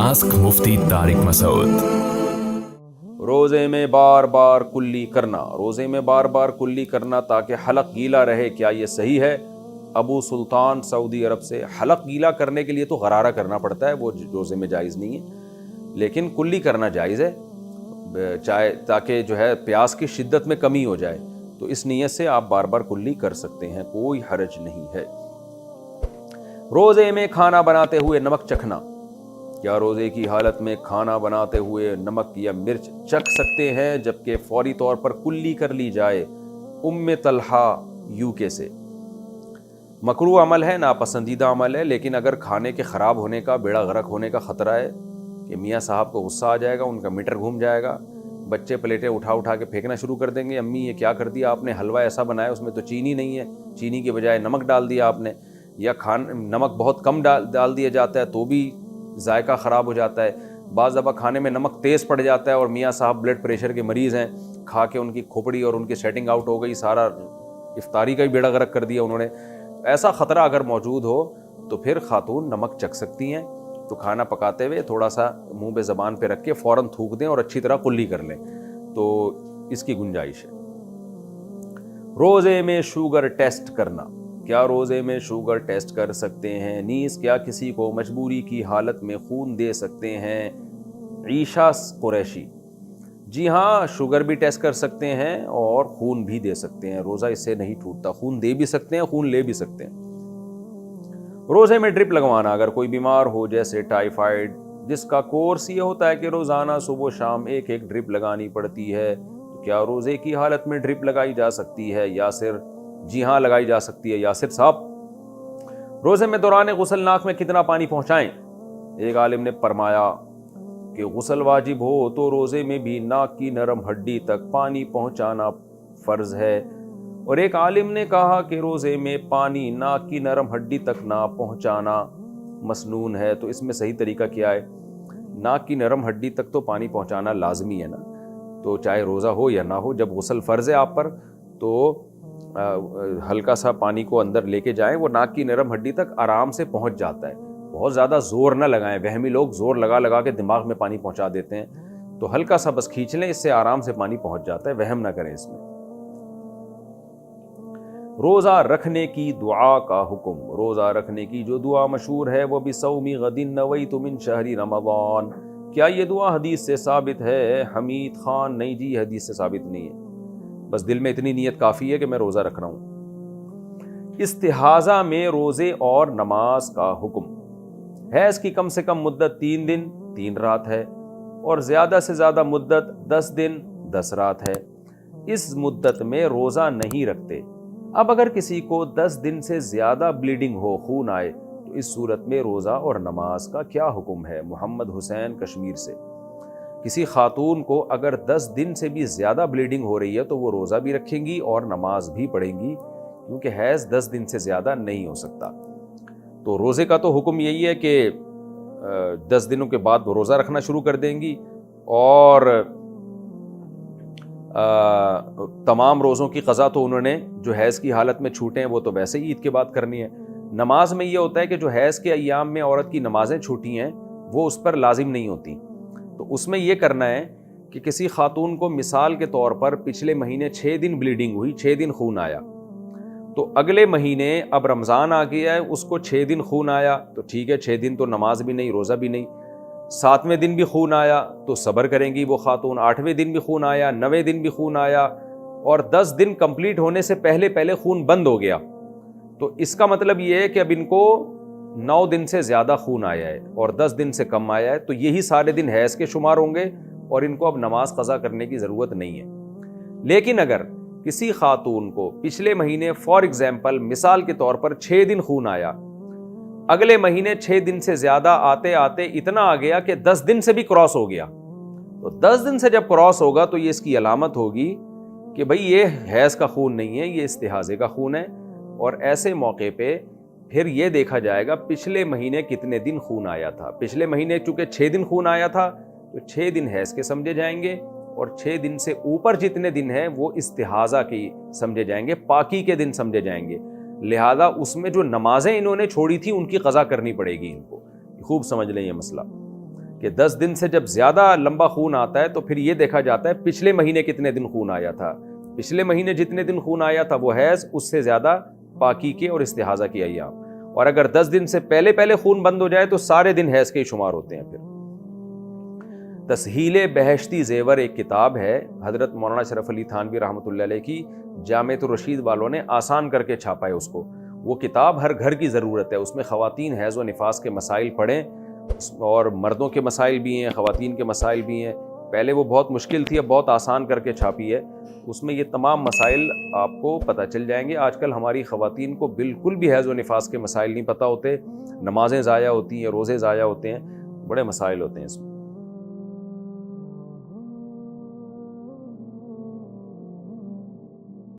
Ask मुफ्ती तारिक मसूद। रोज़े में बार बार कुल्ली करना, रोज़े में बार बार कुल्ली करना ताकि हलक गीला रहे, क्या ये सही है? अबू सुल्तान सऊदी अरब से। हलक गीला करने के लिए तो गरारा करना पड़ता है, वो रोज़े में जायज़ नहीं है, लेकिन कुल्ली करना जायज़ है, चाहे ताकि जो है प्यास की शिद्दत में कमी हो जाए। तो इस नीयत से आप बार बार कुल्ली कर सकते हैं, कोई हरज नहीं है। रोज़े में खाना बनाते हुए नमक चखना, क्या रोज़े की हालत में खाना बनाते हुए नमक या मिर्च चख सकते हैं जबकि फौरी तौर पर कुल्ली कर ली जाए? उम्मे तलहा यूके से। मकरूह अमल है, नापसंदीदा अमल है, लेकिन अगर खाने के ख़राब होने का, बेड़ा गर्क होने का ख़तरा है कि मियाँ साहब को गुस्सा आ जाएगा, उनका मीटर घूम जाएगा, बच्चे प्लेटें उठा उठा के फेंकना शुरू कर देंगे, अम्मी ये क्या कर दिया आपने, हलवा ऐसा बनाया उसमें तो चीनी नहीं है, चीनी के बजाय नमक डाल दिया आपने, या नमक बहुत कम डाल दिया जाता है तो भी जायका ख़राब हो जाता है। बाज़ दफ़ा खाने में नमक तेज़ पड़ जाता है और मियाँ साहब ब्लड प्रेशर के मरीज़ हैं, खा के उनकी खोपड़ी और उनकी सेटिंग आउट हो गई, सारा इफ्तारी का ही बेड़ा गर्क कर दिया उन्होंने। ऐसा ख़तरा अगर मौजूद हो तो फिर खातून नमक चख सकती हैं, तो खाना पकाते हुए थोड़ा सा मुंह पे ज़बान पे रख के फ़ौरन थूक दें और अच्छी तरह कुल्ली कर लें, तो इसकी गुंजाइश है। रोज़े में शुगर टेस्ट करना, क्या रोज़े में शुगर टेस्ट कर सकते हैं? नीस क्या किसी को मजबूरी की हालत में खून दे सकते हैं? ईशा कुरैशी। जी हाँ, शुगर भी टेस्ट कर सकते हैं और खून भी दे सकते हैं, रोज़ा इससे नहीं टूटता, खून दे भी सकते हैं, खून ले भी सकते हैं। रोज़े में ड्रिप लगवाना, अगर कोई बीमार हो जैसे टाइफाइड, जिसका कोर्स ये होता है कि रोज़ाना सुबह शाम एक एक ड्रिप लगानी पड़ती है, तो क्या रोज़े की हालत में ड्रिप लगाई जा सकती है? यासिर। जी हाँ, लगाई जा सकती है यासिर साहब। रोज़े में दौरान गुस्ल नाक में कितना पानी पहुँचाएं? एक आलिम ने फरमाया कि गुस्ल वाजिब हो तो रोज़े में भी नाक की नरम हड्डी तक पानी पहुँचाना फ़र्ज़ है, और एक आलिम ने कहा कि रोज़े में पानी नाक की नरम हड्डी तक ना पहुँचाना मसनून है। तो इसमें सही तरीका क्या है? नाक की नरम हड्डी तक तो पानी पहुँचाना लाजमी है ना, तो चाहे रोज़ा हो या ना हो, जब गुस्ल फ़र्ज़ है आप पर तो हल्का सा पानी को अंदर लेके जाएं, वो नाक की नरम हड्डी तक आराम से पहुँच जाता है। बहुत ज़्यादा ज़ोर न लगाएं, वहमी लोग ज़ोर लगा लगा के दिमाग में पानी पहुँचा देते हैं, तो हल्का सा बस खींच लें, इससे आराम से पानी पहुँच जाता है, वहम ना करें इसमें। रोज़ा रखने की दुआ का हुक्म, रोज़ा रखने की जो दुआ मशहूर है वो भी सौमी गदिन नवैतु मिन शहरी रमज़ान, क्या ये दुआ हदीस से साबित है? हमीद खान, नहीं जी, हदीस से साबित नहीं है, बस दिल में इतनी नीयत काफ़ी है कि मैं रोज़ा रख रहा हूँ। इस्तिहाज़ा में रोज़े और नमाज का हुक्म, हैज़ की कम से कम मुद्दत 3 दिन 3 रात है और ज़्यादा से ज़्यादा मुद्दत 10 दिन 10 रात है। इस मुद्दत में रोज़ा नहीं रखते। अब अगर किसी को 10 दिन से ज़्यादा ब्लीडिंग हो, खून आए, तो इस सूरत में रोज़ा और नमाज का क्या हुक्म है? मोहम्मद हुसैन कश्मीर से। किसी खातून को अगर 10 दिन से भी ज़्यादा ब्लीडिंग हो रही है तो वो रोज़ा भी रखेंगी और नमाज भी पढ़ेंगी, क्योंकि हैज़ 10 दिन से ज़्यादा नहीं हो सकता। तो रोज़े का तो हुक्म यही है कि 10 दिनों के बाद वो रोज़ा रखना शुरू कर देंगी, और तमाम रोज़ों की क़ज़ा तो उन्होंने जो हैज़ की हालत में छूटे हैं वो तो वैसे ही ईद के बाद करनी है। नमाज में ये होता है कि जो हैज़ के अय्याम में औरत की नमाज़ें छूटी हैं वो उस पर लाजिम नहीं होती, तो उसमें ये करना है कि किसी खातून को मिसाल के तौर पर पिछले महीने 6 दिन ब्लीडिंग हुई, 6 दिन खून आया, तो अगले महीने अब रमज़ान आ गया है, उसको 6 दिन खून आया तो ठीक है, 6 दिन तो नमाज भी नहीं, रोज़ा भी नहीं। 7वें दिन भी खून आया तो सब्र करेंगी वो खातून, 8वें दिन भी खून आया, 9वें दिन भी खून आया, और 10 दिन कंप्लीट होने से पहले पहले खून बंद हो गया, तो इसका मतलब ये है कि अब इनको 9 दिन से ज़्यादा खून आया है और 10 दिन से कम आया है, तो यही सारे दिन हैज़ के शुमार होंगे और इनको अब नमाज क़ज़ा करने की ज़रूरत नहीं है। लेकिन अगर किसी खातून को पिछले महीने फॉर एग्जाम्पल मिसाल के तौर पर 6 दिन खून आया, अगले महीने 6 दिन से ज़्यादा आते आते इतना आ गया कि 10 दिन से भी क्रॉस हो गया, तो 10 दिन से जब क्रॉस होगा तो ये इसकी अलामत होगी कि भाई ये हैज़ का खून नहीं है, ये इस्तिहाज़े का खून है, और ऐसे मौके पे फिर ये देखा जाएगा पिछले महीने कितने दिन खून आया था। पिछले महीने चूंकि 6 दिन खून आया था तो 6 दिन हैज़ के समझे जाएंगे, और 6 दिन से ऊपर जितने दिन हैं वो इस्तिहाज़ा की समझे जाएंगे, पाकी के दिन समझे जाएंगे। लिहाजा उसमें जो नमाजें इन्होंने छोड़ी थी उनकी क़ज़ा करनी पड़ेगी इनको। खूब समझ लें ये मसला। کہ 10 دن سے جب زیادہ لمبا خون آتا ہے تو پھر یہ دیکھا جاتا ہے پچھلے مہینے کتنے دن خون آیا تھا، پچھلے مہینے جتنے دن خون آیا تھا وہ حیض، اس سے زیادہ پاکی کے اور استحاضہ کے ایام، اور اگر 10 دن سے پہلے خون بند ہو جائے تو سارے دن حیض کے ہی شمار ہوتے ہیں۔ پھر تسہیل بہشتی زیور ایک کتاب ہے حضرت مولانا شرف علی تھانوی رحمۃ اللہ علیہ کی، جامعۃ الرشید والوں نے آسان کر کے چھاپا ہے اس کو۔ وہ کتاب ہر گھر کی ضرورت ہے، اس میں خواتین حیض و نفاس کے مسائل پڑھیں، اور مردوں کے مسائل بھی ہیں، خواتین کے مسائل بھی ہیں۔ پہلے وہ بہت مشکل تھی، اب بہت آسان کر کے چھاپی ہے، اس میں یہ تمام مسائل آپ کو پتہ چل جائیں گے۔ آج کل ہماری خواتین کو بالکل بھی حیض و نفاس کے مسائل نہیں پتہ ہوتے، نمازیں ضائع ہوتی ہیں، روزے ضائع ہوتے ہیں، بڑے مسائل ہوتے ہیں اس میں۔